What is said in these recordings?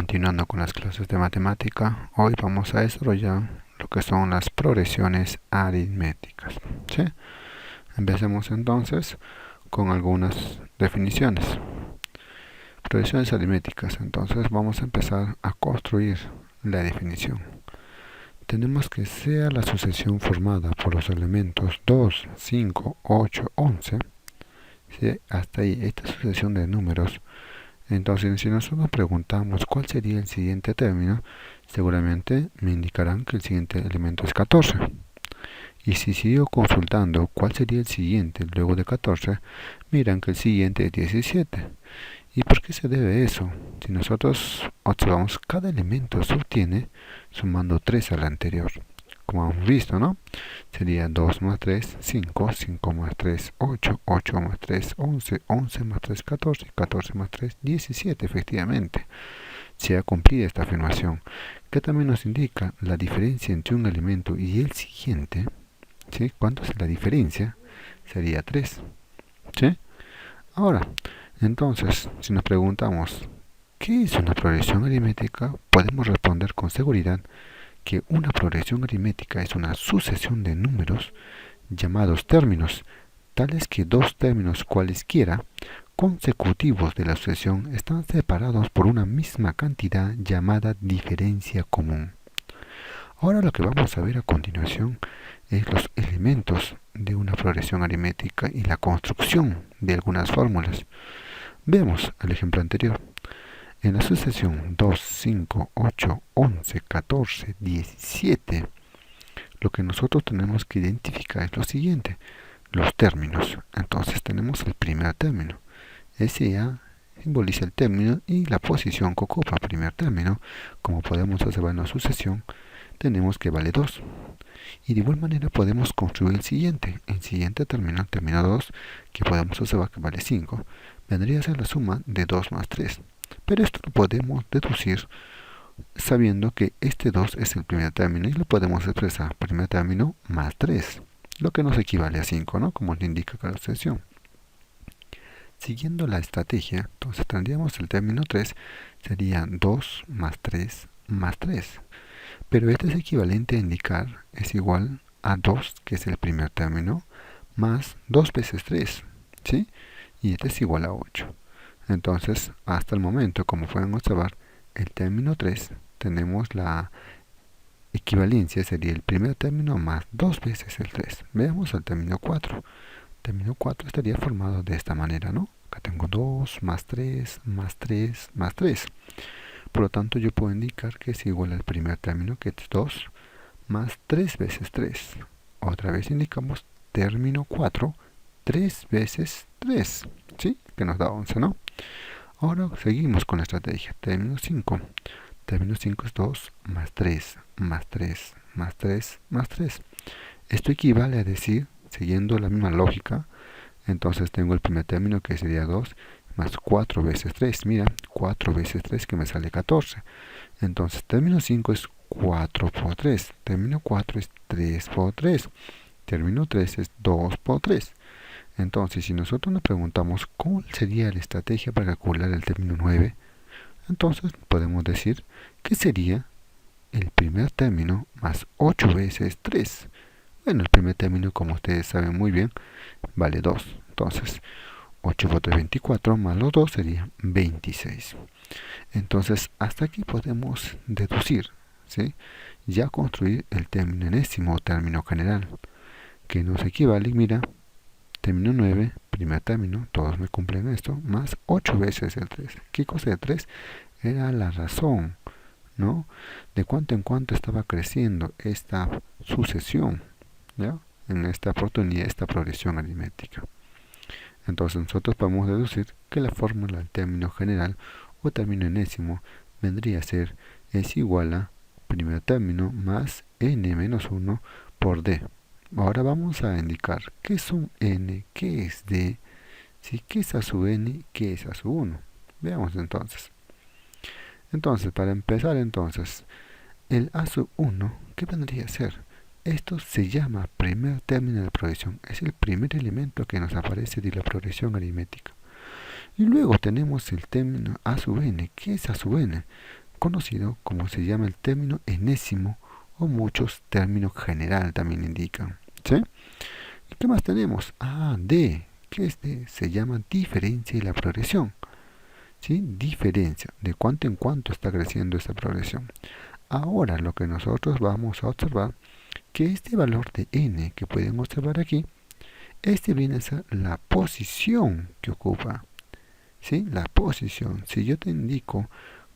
Continuando con las clases de matemática, hoy vamos a desarrollar lo que son las progresiones aritméticas, ¿sí? Empecemos entonces con algunas definiciones. Progresiones aritméticas, entonces vamos a empezar a construir la definición. Tenemos que sea la sucesión formada por los elementos 2, 5, 8, 11, ¿sí? Hasta ahí, esta sucesión de números. Entonces, si nosotros preguntamos cuál sería el siguiente término, seguramente me indicarán que el siguiente elemento es 14. Y si sigo consultando cuál sería el siguiente luego de 14, miran que el siguiente es 17. ¿Y por qué se debe eso? Si nosotros observamos, cada elemento se obtiene sumando 3 al anterior. Como hemos visto, ¿no? Sería 2 más 3, 5, 5 más 3, 8, 8 más 3, 11, 11 más 3, 14, 14 más 3, 17, efectivamente. Se ha cumplido esta afirmación, que también nos indica la diferencia entre un elemento y el siguiente, ¿sí? ¿Cuánto es la diferencia? Sería 3, ¿sí? Ahora, entonces, si nos preguntamos, ¿qué es una progresión aritmética? Podemos responder con seguridad que una progresión aritmética es una sucesión de números llamados términos, tales que dos términos cualesquiera consecutivos de la sucesión están separados por una misma cantidad llamada diferencia común. Ahora lo que vamos a ver a continuación es los elementos de una progresión aritmética y la construcción de algunas fórmulas. Veamos el ejemplo anterior. En la sucesión 2, 5, 8, 11, 14, 17, lo que nosotros tenemos que identificar es lo siguiente, los términos. Entonces tenemos el primer término. SA simboliza el término y la posición que ocupa el primer término. Como podemos observar en la sucesión, tenemos que vale 2. Y de igual manera podemos construir el siguiente término, término 2, que podemos observar que vale 5, vendría a ser la suma de 2 más 3. Pero esto lo podemos deducir sabiendo que este 2 es el primer término y lo podemos expresar primer término más 3, lo que nos equivale a 5, ¿no? Como nos indica cada sucesión. Siguiendo la estrategia, entonces tendríamos el término 3, sería 2 más 3 más 3. Pero este es equivalente a indicar, es igual a 2, que es el primer término, más 2 veces 3, ¿sí? Y este es igual a 8. Entonces, hasta el momento, como pueden observar, el término 3, tenemos la equivalencia, sería el primer término más 2 veces el 3. Veamos el término 4. El término 4 estaría formado de esta manera, ¿no? Acá tengo 2 más 3 más 3 más 3. Por lo tanto, yo puedo indicar que es igual al primer término, que es 2, más 3 veces 3. Otra vez indicamos término 4, 3 veces 3, ¿sí? Que nos da 11, ¿no? Ahora seguimos con la estrategia. Término 5. Término 5 es 2 más 3 más 3 más 3 más 3. Esto equivale a decir, siguiendo la misma lógica, entonces tengo el primer término que sería 2 más 4 veces 3. Mira, 4 veces 3 que me sale 14. Entonces término 5 es 4 por 3. Término 4 es 3 por 3. Término 3 es 2 por 3. Entonces, si nosotros nos preguntamos cuál sería la estrategia para calcular el término 9, entonces podemos decir que sería el primer término más 8 veces 3. Bueno, el primer término, como ustedes saben muy bien, vale 2. Entonces, 8 por 3, 24, más los 2 sería 26. Entonces, hasta aquí podemos deducir, ¿sí? Ya construir el término enésimo o término general, que nos equivale, mira, término 9, primer término, todos me cumplen esto, más 8 veces el 3. ¿Qué cosa de 3? Era la razón, ¿no? De cuánto en cuánto estaba creciendo esta sucesión, ¿ya? En esta oportunidad, esta progresión aritmética. Entonces nosotros podemos deducir que la fórmula del término general o término enésimo vendría a ser es igual a primer término más n menos 1 por d. Ahora vamos a indicar qué es un n, qué es d, ¿sí? ¿Qué es a sub n, qué es a sub 1? Veamos entonces. Entonces, para empezar entonces, el a sub 1, ¿qué vendría a ser? Esto se llama primer término de progresión. Es el primer elemento que nos aparece de la progresión aritmética. Y luego tenemos el término a sub n. ¿Qué es a sub n? conocido como se llama el término enésimo, o muchos términos general también indican. ¿Sí? ¿Y qué más tenemos? D. ¿Qué es D? Se llama diferencia y la progresión. ¿Sí? Diferencia. De cuánto en cuánto está creciendo esta progresión. Ahora lo que nosotros vamos a observar, que este valor de n que pueden observar aquí, este viene a ser la posición que ocupa. ¿Sí? La posición. Si yo te indico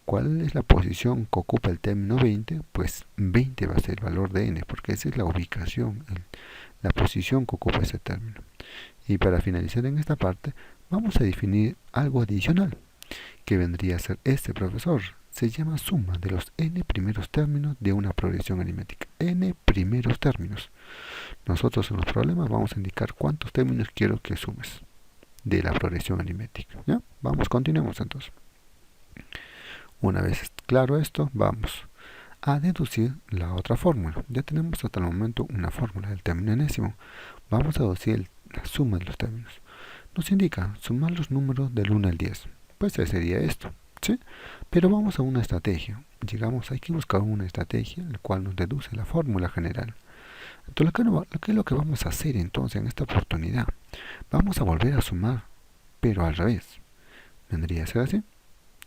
cuál es la posición que ocupa el término 20, pues 20 va a ser el valor de n, porque esa es la ubicación, la posición que ocupa ese término. Y para finalizar en esta parte, vamos a definir algo adicional, que vendría a ser este, profesor. Se llama suma de los n primeros términos de una progresión aritmética. N primeros términos. Nosotros en los problemas vamos a indicar cuántos términos quiero que sumes de la progresión aritmética. ¿Ya? Vamos, continuemos entonces. Una vez claro esto, vamos a deducir la otra fórmula. Ya tenemos hasta el momento una fórmula del término enésimo. Vamos a deducir la suma de los términos. Nos indica sumar los números del 1 al 10. Pues ese sería esto, ¿sí? Pero vamos a una estrategia. Hay que buscar una estrategia en la cual nos deduce la fórmula general. Entonces, ¿qué es lo que vamos a hacer entonces en esta oportunidad? Vamos a volver a sumar, pero al revés. Vendría a ser así.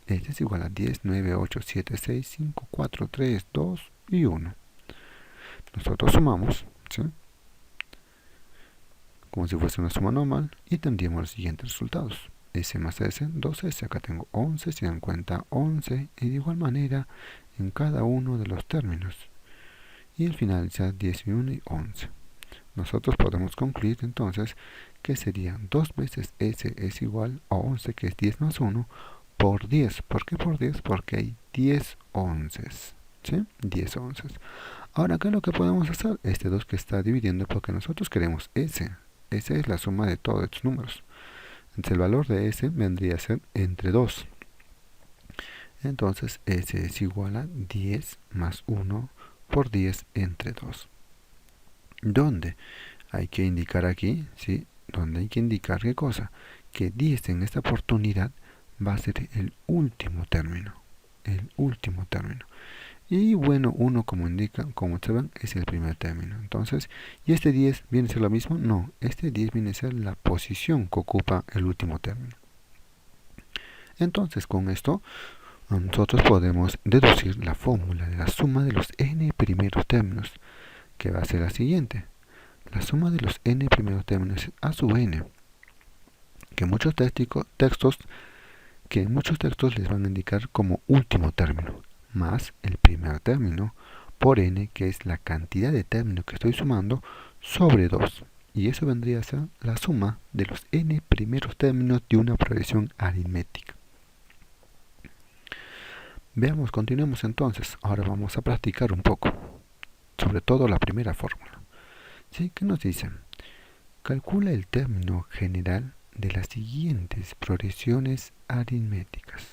Este es igual a 10, 9, 8, 7, 6, 5, 4, 3, 2 y 1. Nosotros sumamos, ¿sí? Como si fuese una suma normal, y tendríamos los siguientes resultados. S más S, 2S, acá tengo 11, se dan cuenta 11, y de igual manera en cada uno de los términos. Y al final ya 10 y 1 y 11. Nosotros podemos concluir entonces que sería 2 veces S es igual a 11, que es 10 más 1, por 10. ¿Por qué por 10? Porque hay 10 onces. ¿Sí? 10 onces. Ahora, ¿qué es lo que podemos hacer? Este 2 que está dividiendo, porque nosotros queremos S. S es la suma de todos estos números. Entonces el valor de S vendría a ser entre 2. Entonces S es igual a 10 más 1 por 10 entre 2. ¿Dónde? Hay que indicar aquí, ¿sí? ¿Dónde hay que indicar qué cosa? Que 10 en esta oportunidad va a ser el último término. El último término. Y bueno, 1 como indica, como observan, es el primer término. Entonces, ¿y este 10 viene a ser lo mismo? No, este 10 viene a ser la posición que ocupa el último término. Entonces, con esto, nosotros podemos deducir la fórmula de la suma de los n primeros términos, que va a ser la siguiente. La suma de los n primeros términos es a sub n, que en muchos textos les van a indicar como último término, más el primer término, por n, que es la cantidad de términos que estoy sumando, sobre 2. Y eso vendría a ser la suma de los n primeros términos de una progresión aritmética. Veamos, continuemos entonces. Ahora vamos a practicar un poco, sobre todo la primera fórmula. ¿Sí? ¿Qué nos dice? Calcula el término general de las siguientes progresiones aritméticas.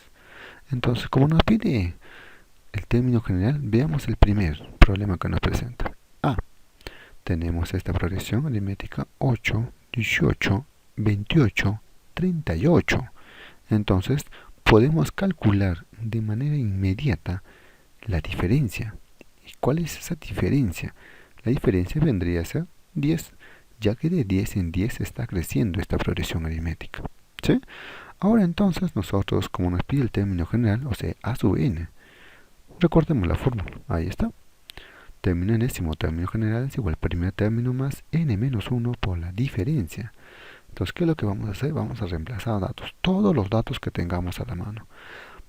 Entonces, como nos pide el término general, veamos el primer problema que nos presenta. Tenemos esta progresión aritmética 8, 18, 28, 38. Entonces, podemos calcular de manera inmediata la diferencia. ¿Y cuál es esa diferencia? La diferencia vendría a ser 10, ya que de 10 en 10 está creciendo esta progresión aritmética. ¿Sí? Ahora entonces nosotros, como nos pide el término general, o sea, a sub n, recordemos la fórmula, ahí está. Término enésimo, término general es igual al primer término más n menos 1 por la diferencia. Entonces, ¿qué es lo que vamos a hacer? Vamos a reemplazar datos, todos los datos que tengamos a la mano.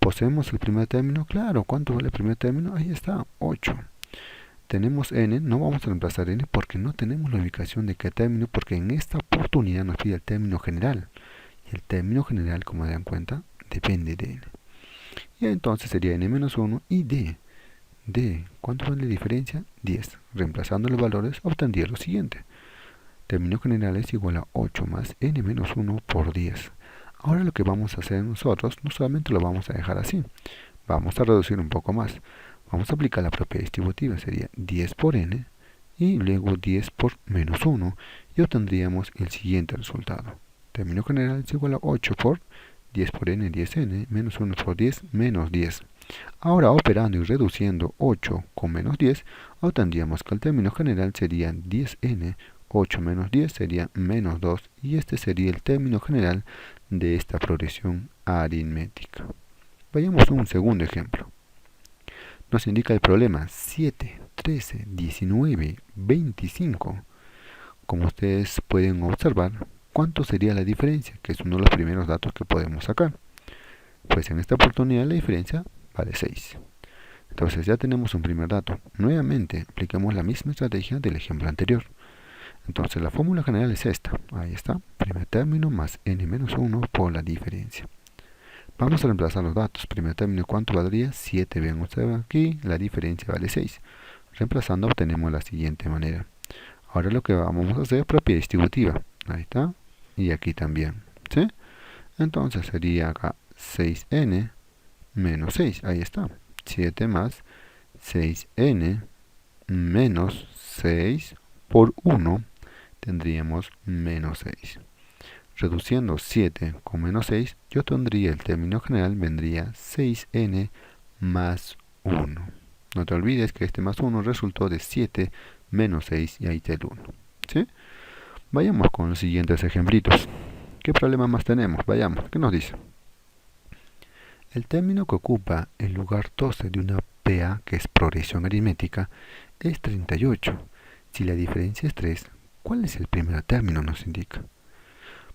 Poseemos el primer término, claro, ¿cuánto vale el primer término? Ahí está, 8. Tenemos n, no vamos a reemplazar n porque no tenemos la ubicación de qué término, porque en esta oportunidad nos pide el término general. Y el término general, como se dan cuenta, depende de n. Y entonces sería n menos 1 y d. ¿Cuánto vale la diferencia? 10. Reemplazando los valores, obtendría lo siguiente. Término general es igual a 8 más n menos 1 por 10. Ahora lo que vamos a hacer nosotros, no solamente lo vamos a dejar así, vamos a reducir un poco más. Vamos a aplicar la propiedad distributiva, sería 10 por n, y luego 10 por menos 1, y obtendríamos el siguiente resultado. Término general es igual a 8 por 10 por n, 10n, menos 1 por 10, menos 10. Ahora, operando y reduciendo 8 con menos 10, obtendríamos que el término general sería 10n, 8 menos 10 sería menos 2, y este sería el término general de esta progresión aritmética. Vayamos a un segundo ejemplo. Nos indica el problema 7, 13, 19, 25. Como ustedes pueden observar, ¿cuánto sería la diferencia? Que es uno de los primeros datos que podemos sacar. Pues en esta oportunidad la diferencia vale 6. Entonces ya tenemos un primer dato. Nuevamente aplicamos la misma estrategia del ejemplo anterior. Entonces la fórmula general es esta. Ahí está. Primer término más n menos 1 por la diferencia. Vamos a reemplazar los datos. Primer término, ¿cuánto valdría? 7. Vean ustedes aquí, la diferencia vale 6. Reemplazando obtenemos la siguiente manera. Ahora lo que vamos a hacer es propiedad distributiva. Ahí está. Y aquí también. ¿Sí? Entonces sería acá 6n menos 6. Ahí está. 7 más 6n menos 6 por 1 tendríamos menos 6. Reduciendo 7 con menos 6, yo tendría el término general, vendría 6n más 1. No te olvides que este más 1 resultó de 7 menos 6 y ahí está el 1. ¿Sí? Vayamos con los siguientes ejemplitos. ¿Qué problema más tenemos? Vayamos. ¿Qué nos dice? El término que ocupa el lugar 12 de una PA, que es progresión aritmética, es 38. Si la diferencia es 3, ¿cuál es el primer término? Nos indica.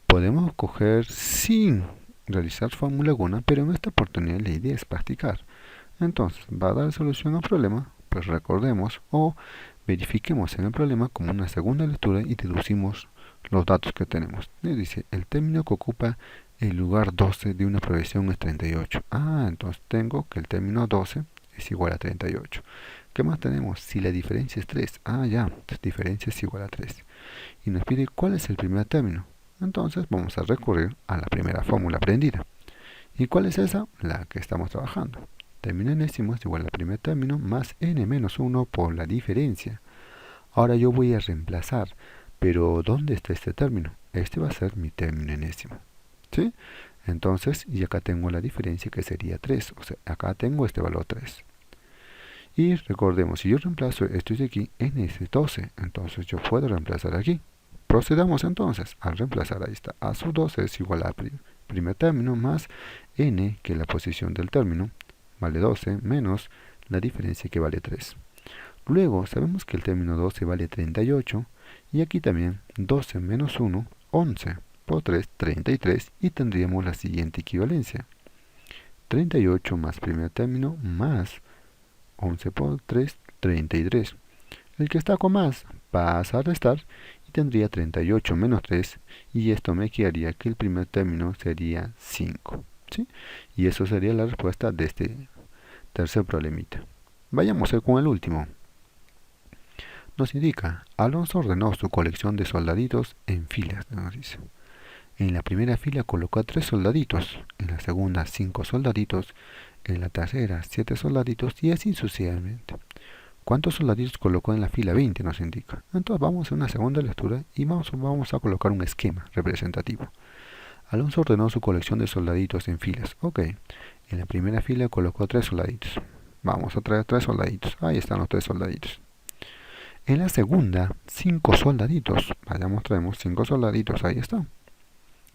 Podemos coger sin realizar fórmula alguna, pero en esta oportunidad la idea es practicar. Entonces, va a dar solución al problema, pues recordemos o verifiquemos en el problema como una segunda lectura y deducimos los datos que tenemos. Le dice, el término que ocupa el lugar 12 de una progresión es 38. Entonces tengo que el término 12 es igual a 38. ¿Qué más tenemos? Si la diferencia es 3. La diferencia es igual a 3. Y nos pide cuál es el primer término. Entonces vamos a recurrir a la primera fórmula aprendida. ¿Y cuál es esa? La que estamos trabajando. Término enésimo es igual al primer término más n menos 1 por la diferencia. Ahora yo voy a reemplazar, pero ¿dónde está este término? Este va a ser mi término enésimo. ¿Sí? Entonces, y acá tengo la diferencia que sería 3. O sea, acá tengo este valor 3. Y recordemos, si yo reemplazo esto de aquí, n es 12. Entonces yo puedo reemplazar aquí. Procedamos entonces al reemplazar. Ahí está. A sub 12 es igual a primer término más n, que es la posición del término, vale 12, menos la diferencia que vale 3. Luego sabemos que el término 12 vale 38, y aquí también 12 menos 1, 11, por 3, 33, y tendríamos la siguiente equivalencia. 38 más primer término más 11 por 3, 33. El que está con más pasa a restar y tendría 38 menos 3, y esto me quedaría que el primer término sería 5. ¿Sí? Y eso sería la respuesta de este tercer problemita. Vayamos con el último. Nos indica, Alonso ordenó su colección de soldaditos en filas, nos dice. En la primera fila colocó a 3 soldaditos, en la segunda 5 soldaditos, en la tercera 7 soldaditos y así sucesivamente. ¿Cuántos soldaditos colocó en la fila 20? Nos indica. Entonces vamos a una segunda lectura y vamos a colocar un esquema representativo. Alonso ordenó su colección de soldaditos en filas. Ok, en la primera fila colocó 3 soldaditos. Vamos a traer 3 soldaditos. Ahí están los 3 soldaditos. En la segunda, 5 soldaditos. Vayamos, traemos 5 soldaditos. Ahí está.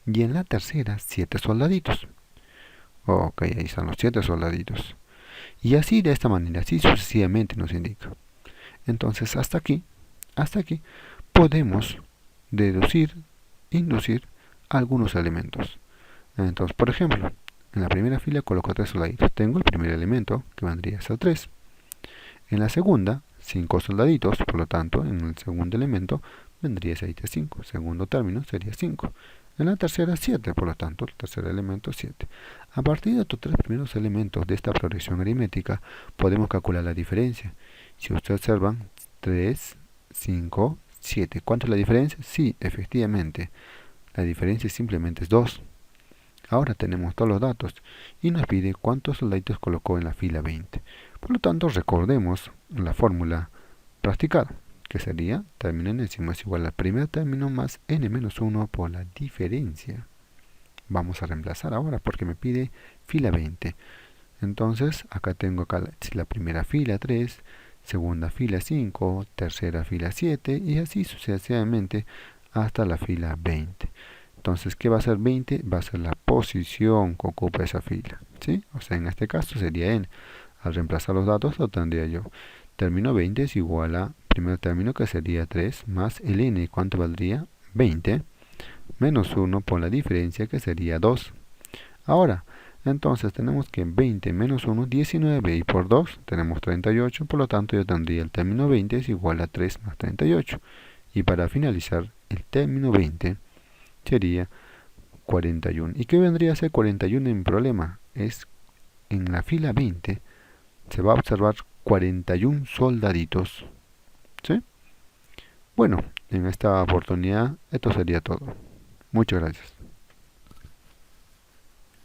Y en la tercera, 7 soldaditos. Ok, ahí están los 7 soldaditos. Y así de esta manera, así sucesivamente nos indica. Entonces hasta aquí podemos deducir, inducir algunos elementos. Entonces, por ejemplo, en la primera fila coloco 3 soldaditos. Tengo el primer elemento, que vendría a ser 3. En la segunda, 5 soldaditos, por lo tanto, en el segundo elemento vendría a ser 5. Segundo término sería 5. En la tercera, 7, por lo tanto, el tercer elemento, 7. A partir de estos 3 primeros elementos de esta progresión aritmética, podemos calcular la diferencia. Si ustedes observan, 3, 5, 7. ¿Cuánto es la diferencia? Sí, efectivamente, la diferencia simplemente es 2. Ahora tenemos todos los datos y nos pide cuántos soldaditos colocó en la fila 20. Por lo tanto, recordemos la fórmula practicada, que sería término enésimo es igual al primer término más n menos 1 por la diferencia. Vamos a reemplazar ahora porque me pide fila 20. Entonces acá tengo la primera fila 3, segunda fila 5, tercera fila 7 y así sucesivamente hasta la fila 20. Entonces, ¿qué va a ser 20? Va a ser la posición que ocupa esa fila, ¿sí? O sea, en este caso sería n. Al reemplazar los datos lo tendría yo. Término 20 es igual a primer término, que sería 3, más el n, ¿cuánto valdría? 20, menos 1 por la diferencia, que sería 2. Ahora, entonces tenemos que 20 menos 1, 19, y por 2 tenemos 38, por lo tanto yo tendría el término 20 es igual a 3 más 38. Y para finalizar, el término 20 sería 41. ¿Y qué vendría a ser 41 en problema? Es en la fila 20 se va a observar 41 soldaditos, ¿sí? Bueno, en esta oportunidad esto sería todo. Muchas gracias.